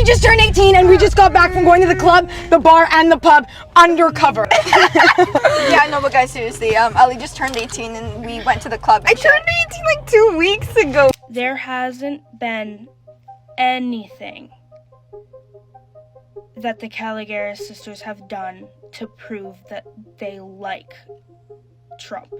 Ellie just turned 18 and we just got back from going to the club, the bar, and the pub undercover. Yeah, no, but guys, seriously, Ellie just turned 18 and we went to the club. I turned 18 like 2 weeks ago. There hasn't been anything that the Kalogeras sisters have done to prove that they like Trump.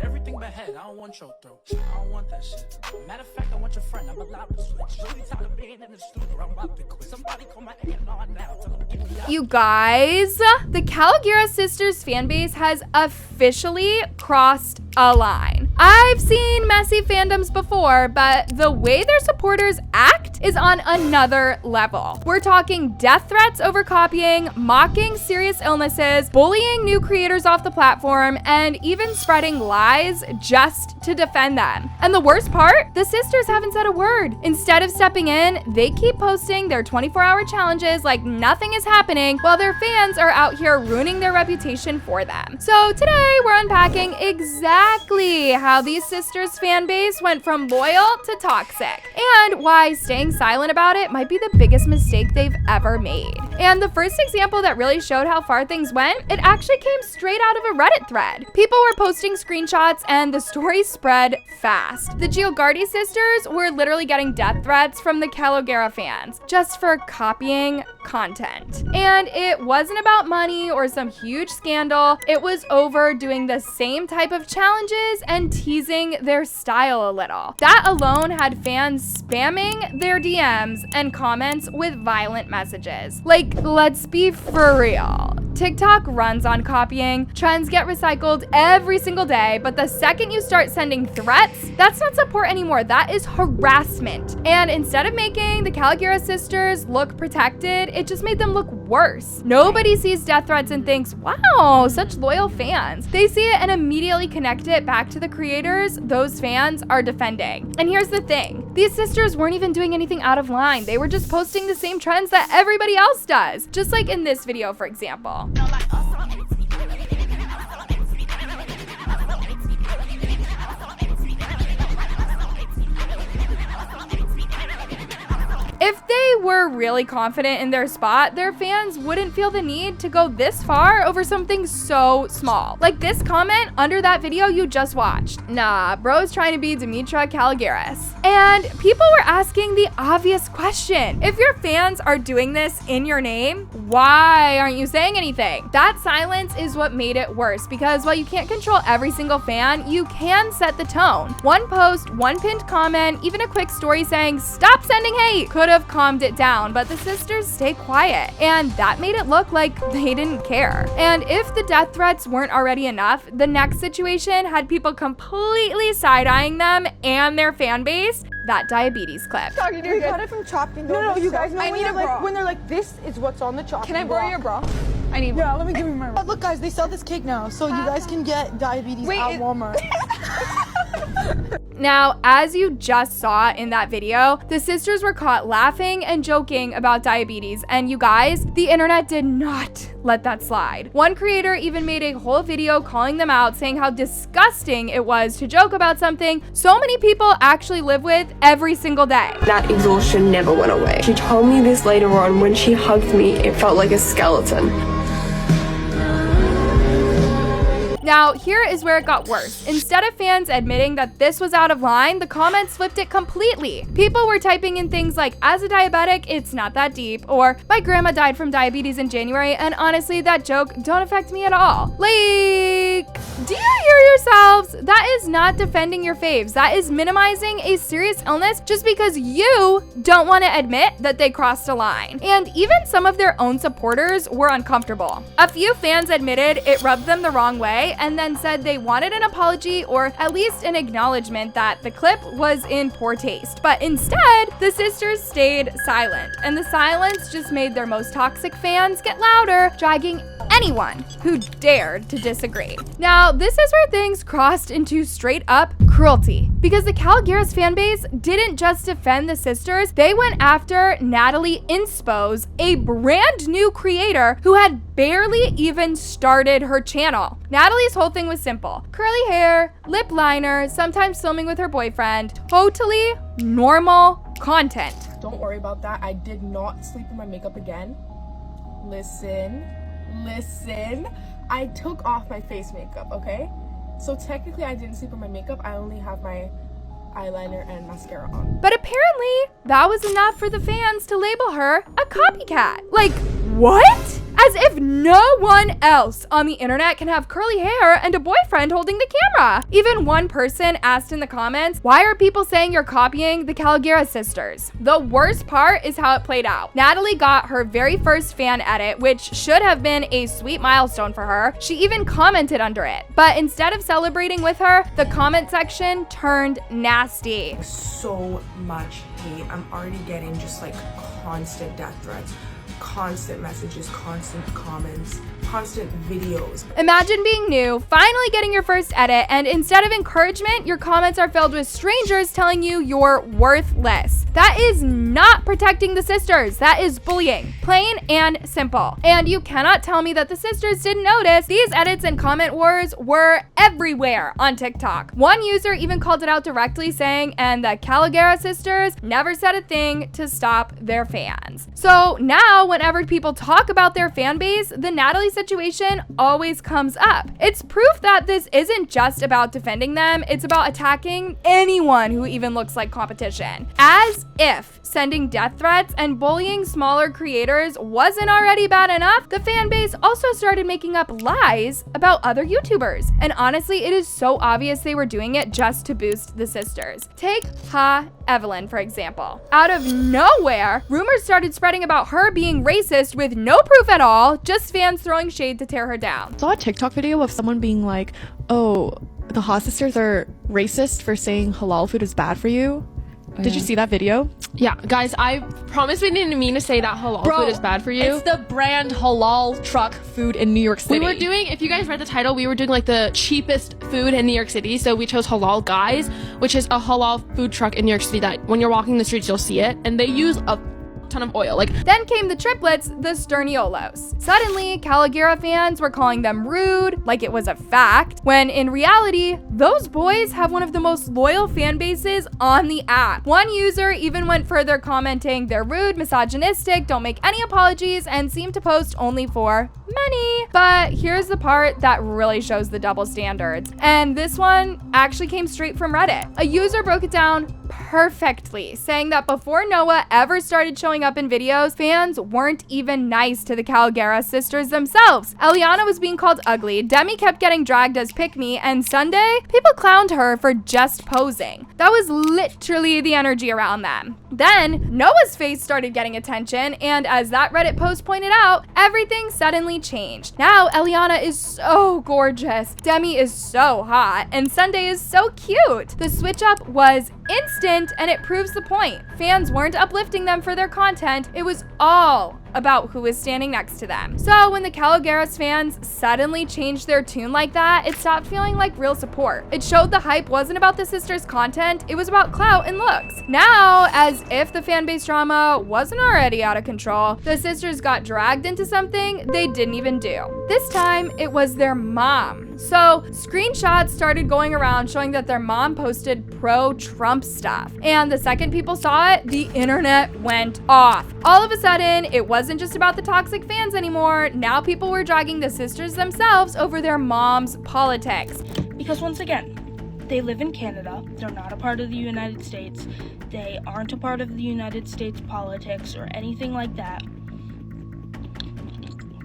Everything but head. I don't want your throat. I don't want that shit. Matter of fact, I want your friend. I'm allowed to switch. Really tired of being in the studio. I'm about to quit. Somebody call my A&R now. Tell them to give me up. You guys, the Kalogeras sisters fan base has officially crossed a line. I've seen messy fandoms before, but the way their supporters act is on another level. We're talking death threats over copying, mocking serious illnesses, bullying new creators off the platform, and even spreading lies just to defend them. And the worst part, the sisters haven't said a word. Instead of stepping in, they keep posting their 24-hour challenges like nothing is happening while their fans are out here ruining their reputation for them. So today we're unpacking exactly how these sisters fan base went from loyal to toxic, and why staying silent about it might be the biggest mistake they've ever made. And the first example that really showed how far things went, it actually came straight out of a Reddit thread. People were posting screenshots and the story spread fast. The Kalogeras sisters were literally getting death threats from the Kalogeras fans just for copying content. And it wasn't about money or some huge scandal. It was over doing the same type of challenges and teasing their style a little. That alone had fans spamming their DMs and comments with violent messages. Like, let's be for real. TikTok runs on copying. Trends get recycled every single day, but the second you start sending threats, that's not support anymore. That is harassment. And instead of making the Kalogeras sisters look protected, it just made them look worse. Nobody sees death threats and thinks, wow, such loyal fans. They see it and immediately connect it back to the creators those fans are defending. And here's the thing, these sisters weren't even doing anything out of line. They were just posting the same trends that everybody else does. Just like in this video, for example. If they were really confident in their spot, their fans wouldn't feel the need to go this far over something so small. Like this comment under that video you just watched. Nah, bro's trying to be Dimitra Kalogeras. And people were asking the obvious question. If your fans are doing this in your name, why aren't you saying anything? That silence is what made it worse, because while you can't control every single fan, you can set the tone. One post, one pinned comment, even a quick story saying, "Stop sending hate," could have calmed it down, but the sisters stay quiet, and that made it look like they didn't care. And if the death threats weren't already enough, the next situation had people completely side-eyeing them and their fan base. That diabetes clip. Talking to you, got it from chopping. No, you guys know I need a bra. when they're like, this is what's on the chopping Can I borrow your bra? I need Yeah, let me give you my bra. Look guys, they sell this cake now, so you guys can get diabetes at Walmart. Now, as you just saw in that video, the sisters were caught laughing and joking about diabetes, and you guys, the internet did not let that slide. One creator even made a whole video calling them out, saying how disgusting it was to joke about something so many people actually live with every single day. That exhaustion never went away. She told me this later on. When she hugged me, it felt like a skeleton. Now, here is where it got worse. Instead of fans admitting that this was out of line, the comments flipped it completely. People were typing in things like, "As a diabetic, it's not that deep," or "My grandma died from diabetes in January, and honestly, that joke don't affect me at all." Like, do you hear yourselves? That is not defending your faves. That is minimizing a serious illness just because you don't want to admit that they crossed a line. And even some of their own supporters were uncomfortable. A few fans admitted it rubbed them the wrong way, and then said they wanted an apology or at least an acknowledgement that the clip was in poor taste. But instead, the sisters stayed silent, and the silence just made their most toxic fans get louder, dragging anyone who dared to disagree. Now, this is where things crossed into straight up cruelty, because the Kalogeras fanbase didn't just defend the sisters, they went after Natalie Inspos, a brand new creator who had barely even started her channel. Natalie's whole thing was simple: curly hair, lip liner, sometimes filming with her boyfriend, totally normal content. Don't worry about that. I did not sleep in my makeup again. Listen. I took off my face makeup, okay? So technically I didn't sleep in my makeup. I only have my eyeliner and mascara on. But apparently, that was enough for the fans to label her a copycat. Like, what? As if no one else on the internet can have curly hair and a boyfriend holding the camera. Even one person asked in the comments, why are people saying you're copying the Kalogeras sisters? The worst part is how it played out. Natalie got her very first fan edit, which should have been a sweet milestone for her. She even commented under it. But instead of celebrating with her, the comment section turned nasty. So much hate. I'm already getting just like constant death threats, constant messages, constant comments, constant videos. Imagine being new, finally getting your first edit, and instead of encouragement, your comments are filled with strangers telling you you're worthless. That is not protecting the sisters. That is bullying. Plain and simple. And you cannot tell me that the sisters didn't notice. These edits and comment wars were everywhere on TikTok. One user even called it out directly, saying, and the Kalogeras sisters never said a thing to stop their fans. So now, whenever people talk about their fan base, the Natalie situation always comes up. It's proof that this isn't just about defending them, it's about attacking anyone who even looks like competition. As if sending death threats and bullying smaller creators wasn't already bad enough, the fan base also started making up lies about other YouTubers. And honestly, it is so obvious they were doing it just to boost the sisters. Take Evelyn, for example. Out of nowhere, rumors started spreading about her being racist with no proof at all, just fans throwing shade to tear her down. I saw a TikTok video of someone being like, oh, the Haas sisters are racist for saying halal food is bad for you. Did you see that video? Yeah, guys, I promise we didn't mean to say that halal food is bad for you. It's the brand halal truck food in New York City. We were doing, if you guys read the title, we were doing like the cheapest food in New York City. So we chose Halal Guys, which is a halal food truck in New York City that when you're walking the streets, you'll see it. And they use a ton of oil. Then came the triplets, the Sterniolos. Suddenly, Kalogeras fans were calling them rude, like it was a fact, when in reality, those boys have one of the most loyal fan bases on the app. One user even went further, commenting, they're rude, misogynistic, don't make any apologies, and seem to post only for money. But here's the part that really shows the double standards. And this one actually came straight from Reddit. A user broke it down perfectly, saying that before Noah ever started showing up in videos, fans weren't even nice to the Kalogeras sisters themselves. Eliana was being called ugly, Demi kept getting dragged as pick-me, and Sunday, people clowned her for just posing. That was literally the energy around them. Then, Noah's face started getting attention, and as that Reddit post pointed out, everything suddenly changed. Now, Eliana is so gorgeous, Demi is so hot, and Sunday is so cute. The switch up was instant, and it proves the point. Fans weren't uplifting them for their content, it was all about who was standing next to them. So when the Kalogeras fans suddenly changed their tune like that, it stopped feeling like real support. It showed the hype wasn't about the sisters' content, it was about clout and looks. Now, as if the fanbase drama wasn't already out of control, the sisters got dragged into something they didn't even do. This time, it was their mom. So screenshots started going around showing that their mom posted pro-Trump stuff. And the second people saw it, the internet went off. All of a sudden, it wasn't just about the toxic fans anymore. Now people were dragging the sisters themselves over their mom's politics. Because once again, they live in Canada. They're not a part of the United States. They aren't a part of the United States politics or anything like that.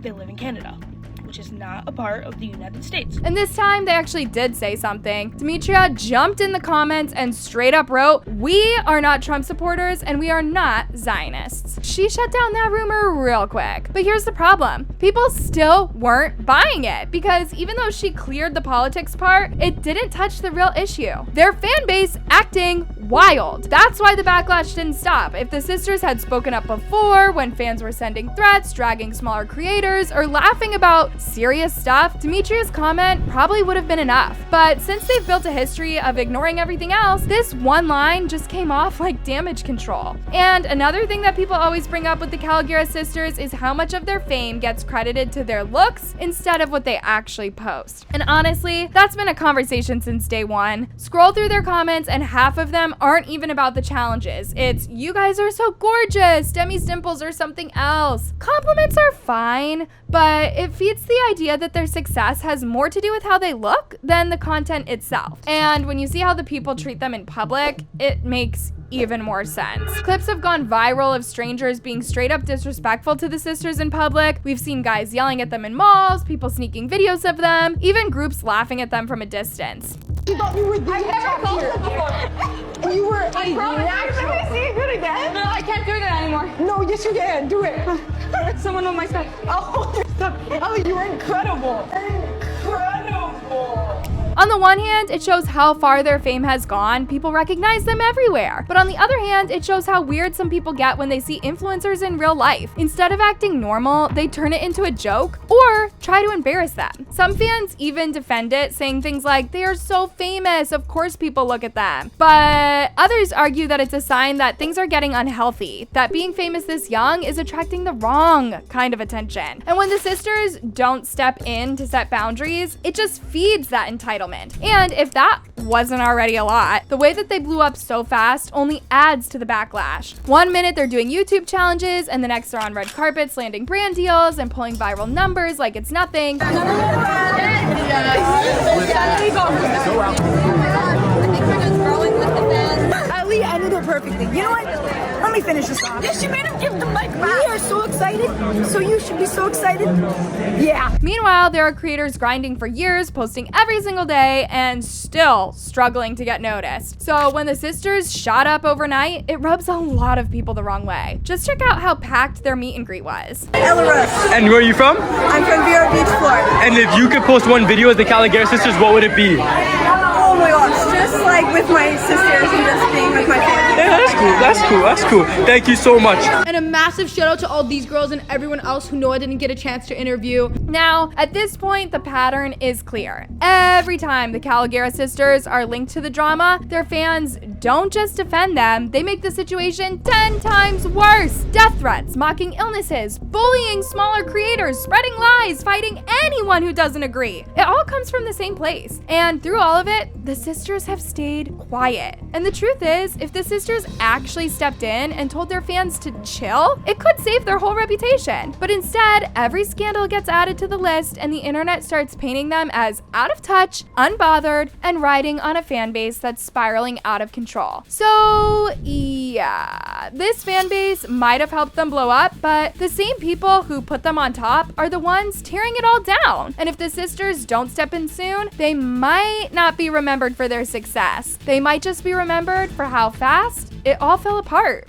They live in Canada, which is not a part of the United States. And this time they actually did say something. Demetria jumped in the comments and straight up wrote, "We are not Trump supporters and we are not Zionists." She shut down that rumor real quick. But here's the problem. People still weren't buying it because even though she cleared the politics part, it didn't touch the real issue. Their fan base acting wild. That's why the backlash didn't stop. If the sisters had spoken up before, when fans were sending threats, dragging smaller creators, or laughing about serious stuff, Demetria's comment probably would have been enough. But since they've built a history of ignoring everything else, this one line just came off like damage control. And another thing that people always bring up with the Kalogeras sisters is how much of their fame gets credited to their looks instead of what they actually post. And honestly, that's been a conversation since day one. Scroll through their comments and half of them aren't even about the challenges. It's, you guys are so gorgeous, Demi's dimples are something else. Compliments are fine, but it feeds the idea that their success has more to do with how they look than the content itself. And when you see how the people treat them in public, it makes even more sense. Clips have gone viral of strangers being straight up disrespectful to the sisters in public. We've seen guys yelling at them in malls, people sneaking videos of them, even groups laughing at them from a distance. You thought we were the before. You were a natural. Let me see you do it again. No, I can't do that anymore. No, yes you can. Do it. Someone on my side. I'll hold your stuff. Ellie, you were incredible. Incredible. On the one hand, it shows how far their fame has gone. People recognize them everywhere. But on the other hand, it shows how weird some people get when they see influencers in real life. Instead of acting normal, they turn it into a joke or try to embarrass them. Some fans even defend it, saying things like, they are so famous, of course people look at them. But others argue that it's a sign that things are getting unhealthy, that being famous this young is attracting the wrong kind of attention. And when the sisters don't step in to set boundaries, it just feeds that entitlement. And if that wasn't already a lot, the way that they blew up so fast only adds to the backlash. One minute they're doing YouTube challenges, and the next they're on red carpets landing brand deals and pulling viral numbers like it's nothing. Ali ended it perfectly. You know what? Let me finish this off. Yes, you made him give the mic back. We are so excited. So you should be so excited. Yeah. Meanwhile, there are creators grinding for years, posting every single day, and still struggling to get noticed. So when the sisters shot up overnight, it rubs a lot of people the wrong way. Just check out how packed their meet and greet was. Ellerus. And where are you from? I'm from Vero Beach, Florida. And if you could post one video as the Kalogeras sisters, what would it be? Oh my gosh, just like with my sisters and just being with my family. Yeah, that's cool, that's cool, that's cool. Thank you so much. And a massive shout out to all these girls and everyone else who know I didn't get a chance to interview. Now, at this point, the pattern is clear. Every time the Kalogeras sisters are linked to the drama, their fans don't just defend them, they make the situation 10 times worse. Death threats, mocking illnesses, bullying smaller creators, spreading lies, fighting anyone who doesn't agree. It all comes from the same place. And through all of it, the sisters have stayed quiet. And the truth is, if the sisters actually stepped in and told their fans to chill, it could save their whole reputation. But instead, every scandal gets added to the list and the internet starts painting them as out of touch, unbothered, and riding on a fan base that's spiraling out of control. So yeah, this fan base might have helped them blow up, but the same people who put them on top are the ones tearing it all down. And if the sisters don't step in soon, they might not be remembered for their success. They might just be remembered for how fast it all fell apart.